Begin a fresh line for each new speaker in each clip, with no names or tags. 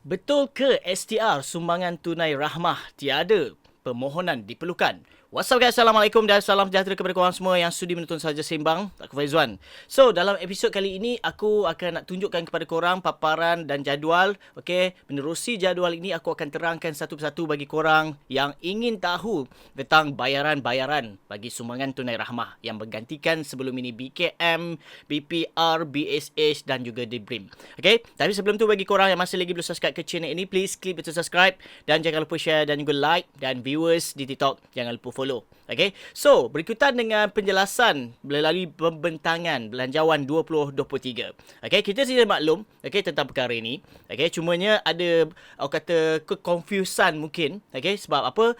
Betul ke STR sumbangan tunai rahmah tiada permohonan diperlukan? What's up guys, Assalamualaikum dan salam sejahtera kepada korang semua yang sudi menonton Saja Sembang. Aku Faizwan. So, dalam episod kali ini aku akan nak tunjukkan kepada korang paparan dan jadual. Okay, menerusi jadual ini aku akan terangkan satu persatu bagi korang yang ingin tahu tentang bayaran-bayaran bagi sumbangan tunai rahmah yang menggantikan sebelum ini BKM, BPR, BSH dan juga DBRIM. Okay, tapi sebelum tu bagi korang yang masih lagi belum subscribe ke channel ini, please klik button subscribe dan jangan lupa share dan juga like, dan viewers di TikTok jangan lupa follow. Okay, so berikutan dengan penjelasan melalui pembentangan belanjawan 2023. Okay, kita sedia maklum okay, tentang perkara ini. Okay, cumanya ada orang kata confusion mungkin. Okay, sebab apa?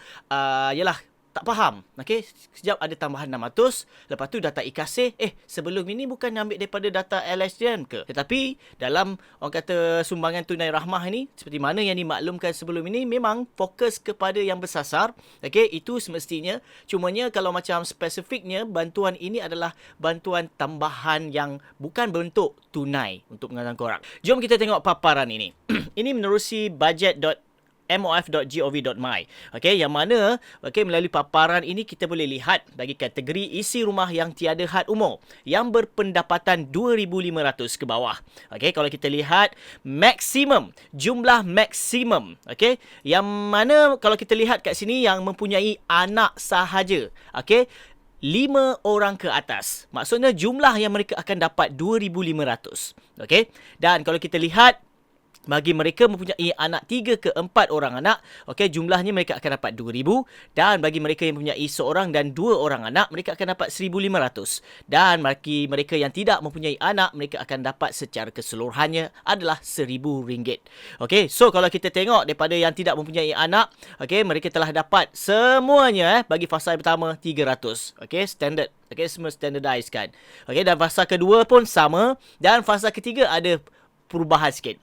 Yalah, tak faham. Okey, sekejap ada tambahan 600, lepas tu data e-kasih, sebelum ini bukan ambil daripada data LSDM ke? Tetapi dalam orang kata sumbangan tunai rahmah ini, seperti mana yang dimaklumkan sebelum ini, memang fokus kepada yang bersasar. Okey, itu semestinya. Cumanya kalau macam spesifiknya, bantuan ini adalah bantuan tambahan yang bukan bentuk tunai untuk pengajaran korang. Jom kita tengok paparan ini. Ini menerusi budget.mof.gov.my. Okey, yang mana melalui paparan ini kita boleh lihat bagi kategori isi rumah yang tiada had umur yang berpendapatan 2,500 ke bawah. Okey, kalau kita lihat maksimum, jumlah maksimum, okey, yang mana kalau kita lihat kat sini yang mempunyai anak sahaja, okey, 5 orang ke atas. Maksudnya jumlah yang mereka akan dapat 2,500. Okey, dan kalau kita lihat bagi mereka mempunyai anak 3 ke 4 orang anak, okey, jumlahnya mereka akan dapat 2,000, dan bagi mereka yang mempunyai seorang dan 2 orang anak, mereka akan dapat 1,500. Dan bagi mereka yang tidak mempunyai anak, mereka akan dapat secara keseluruhannya adalah RM1,000. Okey, so kalau kita tengok daripada yang tidak mempunyai anak, okey, mereka telah dapat semuanya bagi fasa pertama 300. Okey, standard. Okey, semua standardized kan. Okey, dan fasa kedua pun sama, dan fasa ketiga ada perubahan sikit.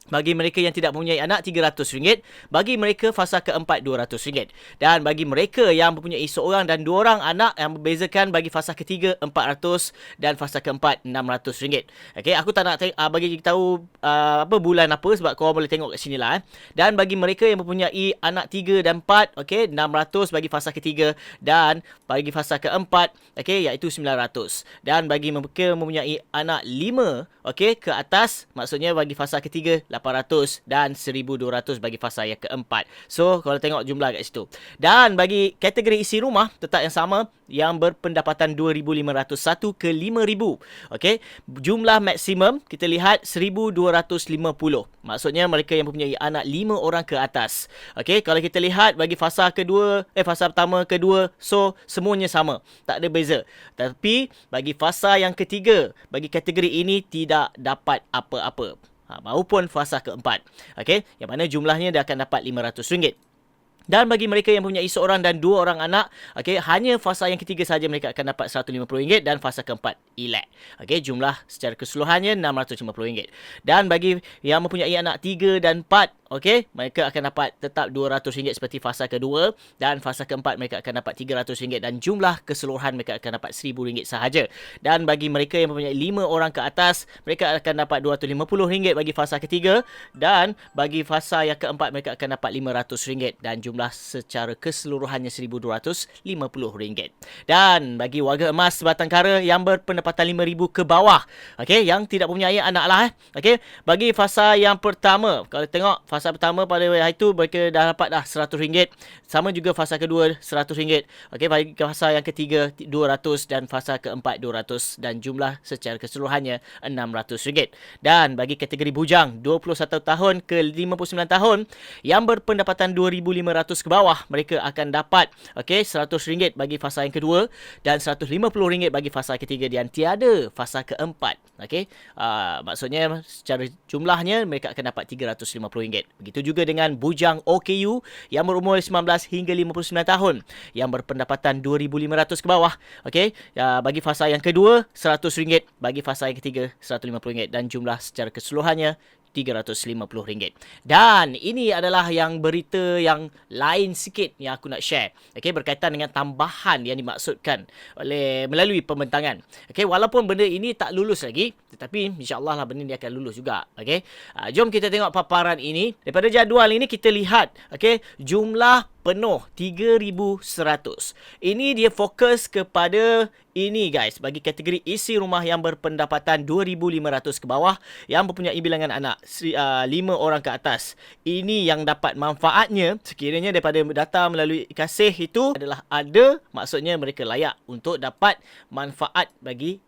Bagi mereka yang tidak mempunyai anak, RM300. Bagi mereka fasa keempat, RM200. Dan bagi mereka yang mempunyai seorang dan 2 orang anak, yang membezakan bagi fasa ketiga RM400 dan fasa keempat RM600. Okey, aku tak nak bagi tahu apa bulan apa sebab korang boleh tengok kat sini lah. Dan bagi mereka yang mempunyai anak 3 dan 4, okey, RM600 bagi fasa ketiga, dan bagi fasa keempat, okey, iaitu RM900. Dan bagi mereka mempunyai anak 5, okey, ke atas, maksudnya bagi fasa ketiga RM800 dan RM1,200 bagi fasa yang keempat. So, kalau tengok jumlah kat situ. Dan bagi kategori isi rumah, tetap yang sama, yang berpendapatan 2,501 ke 5,000. Okey, jumlah maksimum kita lihat 1,250. Maksudnya mereka yang mempunyai anak 5 orang ke atas. Okey, kalau kita lihat bagi fasa kedua, fasa pertama, kedua, so semuanya sama. Tak ada beza. Tapi bagi fasa yang ketiga, bagi kategori ini tidak dapat apa-apa. Maupun fasa keempat. Okey, yang mana jumlahnya dia akan dapat RM500. Dan bagi mereka yang mempunyai seorang dan 2 orang anak, okey, hanya fasa yang ketiga saja mereka akan dapat RM150, dan fasa keempat elak. Okey, jumlah secara keseluruhannya RM650. Dan bagi yang mempunyai anak 3 dan 4, okey, mereka akan dapat tetap RM200 seperti fasa kedua, dan fasa keempat mereka akan dapat RM300, dan jumlah keseluruhan mereka akan dapat RM1,000 sahaja. Dan bagi mereka yang mempunyai 5 orang ke atas, mereka akan dapat RM250 bagi fasa ketiga, dan bagi fasa yang keempat mereka akan dapat RM500, dan jumlah secara keseluruhannya RM1,250. Dan bagi warga emas sebatang kara yang berpendapatan RM5,000 ke bawah, okey, yang tidak mempunyai anak lah, okey, bagi fasa yang pertama, kalau tengok fasa pertama pada hari itu mereka dah dapat dah RM100. Sama juga fasa kedua RM100. Okey, bagi fasa yang ketiga RM200 dan fasa keempat RM200, dan jumlah secara keseluruhannya RM600. Dan bagi kategori bujang 21 tahun ke 59 tahun yang berpendapatan RM2,500 ke bawah, mereka akan dapat okey RM100 bagi fasa yang kedua, dan RM150 bagi fasa ketiga, dan tiada fasa keempat. Okey, maksudnya secara jumlahnya mereka akan dapat RM350. Begitu juga dengan bujang OKU yang berumur 19 hingga 59 tahun yang berpendapatan RM2,500 ke bawah. Okey, bagi fasa yang kedua RM100, bagi fasa yang ketiga RM150, dan jumlah secara keseluruhannya RM350. Dan ini adalah yang berita yang lain sikit yang aku nak share. Okey, berkaitan dengan tambahan yang dimaksudkan melalui pembentangan. Okey, walaupun benda ini tak lulus lagi, tetapi insya-Allah lah benda ni akan lulus juga. Okey. Jom kita tengok paparan ini. Daripada jadual ini kita lihat, okey, jumlah penuh 3,100. Ini dia fokus kepada ini guys, bagi kategori isi rumah yang berpendapatan 2,500 ke bawah yang mempunyai bilangan anak 5 orang ke atas. Ini yang dapat manfaatnya sekiranya daripada data melalui kasih itu adalah ada, maksudnya mereka layak untuk dapat manfaat bagi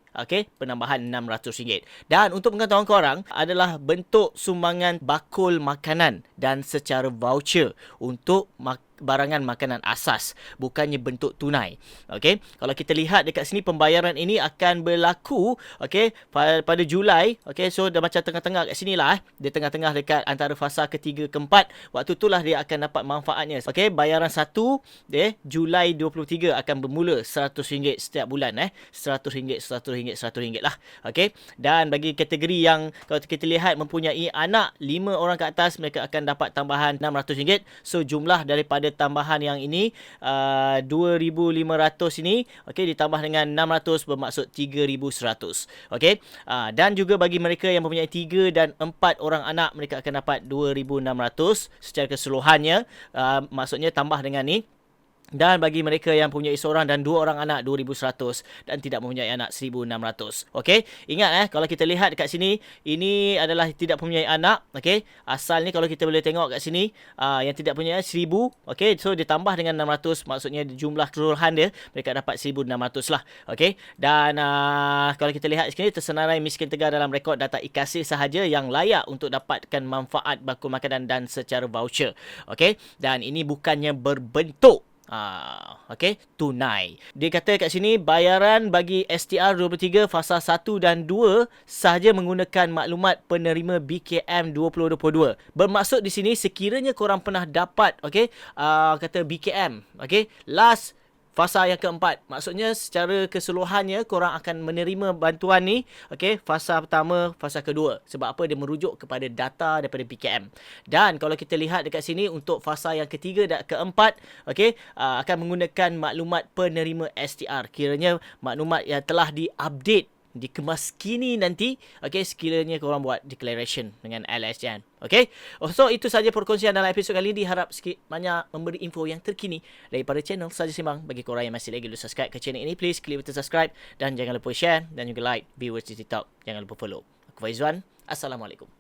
penambahan RM600. Dan untuk pengetahuan korang adalah bentuk sumbangan bakul makanan dan secara voucher untuk barangan makanan asas, bukannya bentuk tunai. Okey, kalau kita lihat dekat sini pembayaran ini akan berlaku pada Julai. Okey, so dah macam tengah-tengah kat sini lah. Dia tengah-tengah dekat antara fasa ketiga keempat. Waktu itulah dia akan dapat manfaatnya. Okey, bayaran 1 Julai 23 akan bermula RM100 setiap bulan RM100, RM100, RM100 lah. Okey, dan bagi kategori yang kalau kita lihat mempunyai anak 5 orang ke atas, mereka akan dapat tambahan RM600. So jumlah daripada tambahan yang ini 2,500 ini ditambah dengan 600 bermaksud 3,100. Dan juga bagi mereka yang mempunyai 3 dan 4 orang anak, mereka akan dapat 2,600 secara keseluruhannya, maksudnya tambah dengan ni. Dan bagi mereka yang mempunyai seorang dan 2 orang anak 2,100 dan tidak mempunyai anak 1,600. Okey, ingat kalau kita lihat dekat sini, ini adalah tidak mempunyai anak. Okey, asal ni kalau kita boleh tengok kat sini, yang tidak mempunyai 1,000. Okey, so ditambah dengan 600, maksudnya jumlah keseluruhan dia mereka dapat 1,600 lah. Okey, dan kalau kita lihat sini, tersenarai miskin tegar dalam rekod data IKASI sahaja yang layak untuk dapatkan manfaat bakul makanan dan secara voucher. Okey, dan ini bukannya berbentuk tunai. Dia kata kat sini bayaran bagi STR 23 fasa 1 dan 2 sahaja menggunakan maklumat penerima BKM 2022. Bermaksud di sini sekiranya korang pernah dapat kata BKM, last fasa yang keempat, maksudnya secara keseluruhannya korang akan menerima bantuan ni, fasa pertama, fasa kedua. Sebab apa? Dia merujuk kepada data daripada BKM. Dan kalau kita lihat dekat sini untuk fasa yang ketiga dan keempat, akan menggunakan maklumat penerima STR. Kiranya maklumat yang telah diupdate, dikemas kini nanti, sekiranya korang buat declaration dengan LSN. So itu saja perkongsian dalam episod kali ini. Harap sikit banyak memberi info yang terkini daripada channel Saja Sembang. Bagi korang yang masih lagi belum subscribe ke channel ini, please klik button subscribe dan jangan lupa share dan juga like viewers di TikTok. Jangan lupa follow. Aku Faizwan. Assalamualaikum.